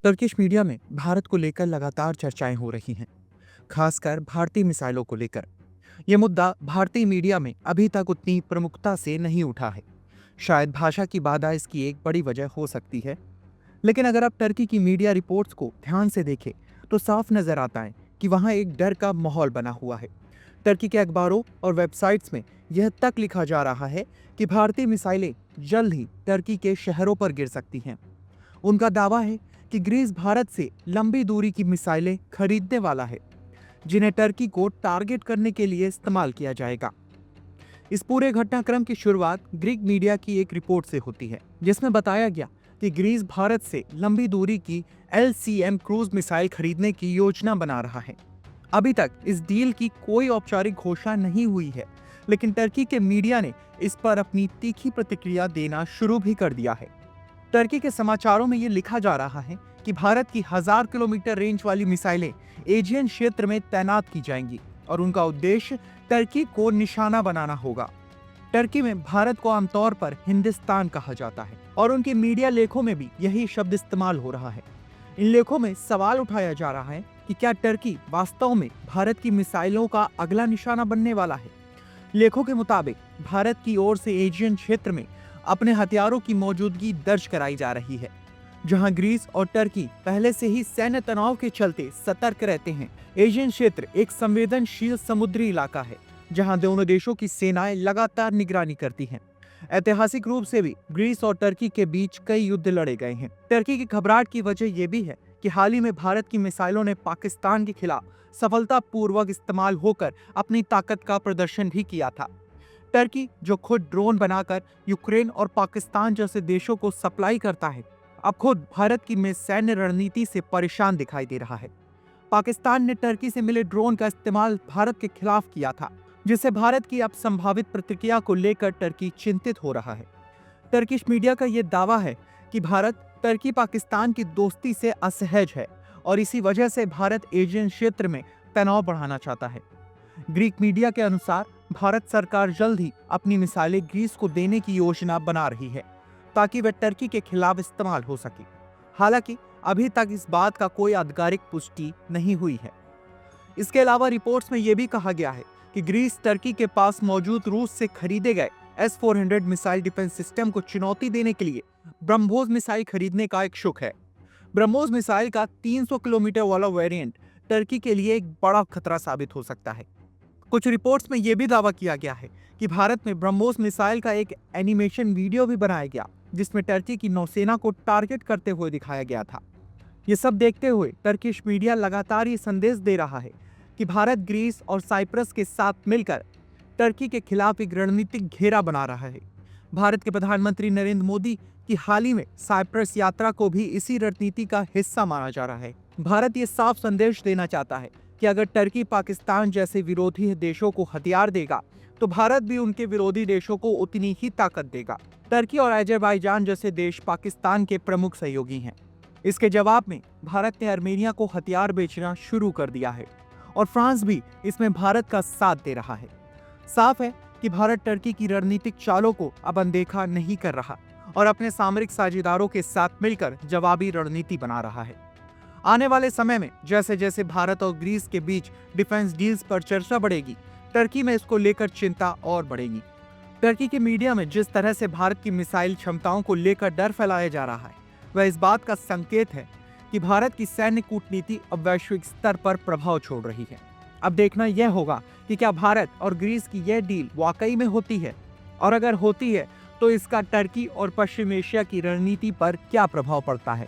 Turkish media में भारत को लेकर लगातार चर्चाएं हो रही हैं, खासकर भारतीय मिसाइलों को लेकर। यह मुद्दा भारतीय मीडिया में अभी तक उतनी प्रमुखता से नहीं उठा है। शायद भाषा की बाधा इसकी एक बड़ी वजह हो सकती है। लेकिन अगर आप टर्की की मीडिया रिपोर्ट्स को ध्यान से देखें तो साफ नजर आता है कि वहां एक डर का माहौल बना हुआ है। टर्की के अखबारों और वेबसाइट्स में यह तक लिखा जा रहा है कि भारतीय मिसाइलें जल्द ही टर्की के शहरों पर गिर सकती हैं। उनका दावा है कि ग्रीस भारत से लंबी दूरी की मिसाइलें खरीदने वाला है, जिन्हें टर्की को टारगेट करने के लिए इस्तेमाल किया जाएगा। इस पूरे घटनाक्रम की शुरुआत ग्रीक मीडिया की एक रिपोर्ट से होती है, जिसमें बताया गया कि ग्रीस भारत से लंबी दूरी की LCM क्रूज मिसाइल खरीदने की योजना बना रहा है। अभी तक इस डील की कोई औपचारिक घोषणा नहीं हुई है, लेकिन टर्की के मीडिया ने इस पर अपनी तीखी प्रतिक्रिया देना शुरू भी कर दिया है। टर्की के समाचारों में ये लिखा जा रहा है कि भारत की 1000 किलोमीटर रेंज वाली मिसाइलें एजियन क्षेत्र में तैनात की जाएंगी और उनका उद्देश्य टर्की को निशाना बनाना होगा। टर्की में भारत को आमतौर पर हिंदुस्तान कहा जाता है और उनके मीडिया लेखों में भी यही शब्द इस्तेमाल हो रहा है। इन लेखों में सवाल उठाया जा रहा है कि क्या टर्की वास्तव में भारत की मिसाइलों का अगला निशाना बनने वाला है। लेखों के मुताबिक भारत की ओर से एजियन क्षेत्र में अपने हथियारों की मौजूदगी दर्ज कराई जा रही है, जहां ग्रीस और टर्की पहले से ही सैन्य तनाव के चलते सतर्क रहते हैं। एशियन क्षेत्र एक संवेदनशील समुद्री इलाका है, जहां दोनों देशों की सेनाएं लगातार निगरानी करती हैं। ऐतिहासिक रूप से भी ग्रीस और टर्की के बीच कई युद्ध लड़े गए हैं। टर्की की घबराहट की वजह यह भी है कि हाल ही में भारत की मिसाइलों ने पाकिस्तान के खिलाफ सफलतापूर्वक इस्तेमाल होकर अपनी ताकत का प्रदर्शन भी किया था। टर्की, जो खुद ड्रोन बनाकर यूक्रेन और पाकिस्तान जैसे देशों को सप्लाई करता है, अब खुद भारत की सैन्य रणनीति से परेशान दिखाई दे रहा है। पाकिस्तान ने टर्की से मिले ड्रोन का इस्तेमाल भारत के खिलाफ किया था, जिससे भारत की अब संभावित प्रतिक्रिया को लेकर टर्की चिंतित हो रहा है। टर्किश मीडिया का यह दावा है कि भारत टर्की पाकिस्तान की दोस्ती से असहज है और इसी वजह से भारत एशियन क्षेत्र में तनाव बढ़ाना चाहता है। ग्रीक मीडिया के अनुसार भारत सरकार जल्द ही अपनी मिसाइलें ग्रीस को देने की योजना बना रही है, ताकि वह टर्की के खिलाफ इस्तेमाल हो सके। हालांकि अभी तक इस बात का कोई आधिकारिक पुष्टि नहीं हुई है। इसके अलावा रिपोर्ट्स में यह भी कहा गया है कि ग्रीस टर्की के पास मौजूद रूस से खरीदे गए S-400 मिसाइल डिफेंस सिस्टम को चुनौती देने के लिए ब्रह्मोस मिसाइल खरीदने का इच्छुक है। ब्रह्मोस मिसाइल का 300 किलोमीटर वाला वेरिएंट टर्की के लिए एक बड़ा खतरा साबित हो सकता है। कुछ रिपोर्ट्स में यह भी दावा किया गया है कि भारत में ब्रह्मोस मिसाइल का एक एनिमेशन वीडियो भी बनाया गया, जिसमें टर्की की नौसेना को टारगेट करते हुए दिखाया गया था। ये सब देखते हुए टर्किश मीडिया लगातार ये संदेश दे रहा है कि भारत ग्रीस और साइप्रस के साथ मिलकर टर्की के खिलाफ एक रणनीतिक घेरा बना रहा है। भारत के प्रधानमंत्री नरेंद्र मोदी की हाल ही में साइप्रस यात्रा को भी इसी रणनीति का हिस्सा माना जा रहा है। भारत ये साफ संदेश देना चाहता है कि अगर टर्की पाकिस्तान जैसे विरोधी देशों को हथियार देगा, तो भारत भी उनके विरोधी देशों को उतनी ही ताकत देगा। टर्की और अजरबैजान जैसे देश पाकिस्तान के प्रमुख सहयोगी हैं। इसके जवाब में भारत ने आर्मेनिया को हथियार बेचना शुरू कर दिया है और फ्रांस भी इसमें भारत का साथ दे रहा है। साफ है कि भारत टर्की की रणनीतिक चालों को अब अनदेखा नहीं कर रहा और अपने सामरिक साझेदारों के साथ मिलकर जवाबी रणनीति बना रहा है। आने वाले समय में जैसे जैसे भारत और ग्रीस के बीच डिफेंस डील्स पर चर्चा बढ़ेगी, टर्की में इसको लेकर चिंता और बढ़ेगी। टर्की के मीडिया में जिस तरह से भारत की मिसाइल क्षमताओं को लेकर डर फैलाया जा रहा है, वह इस बात का संकेत है कि भारत की सैन्य कूटनीति अब वैश्विक स्तर पर प्रभाव छोड़ रही है। अब देखना यह होगा कि क्या भारत और ग्रीस की यह डील वाकई में होती है, और अगर होती है तो इसका टर्की और पश्चिम एशिया की रणनीति पर क्या प्रभाव पड़ता है।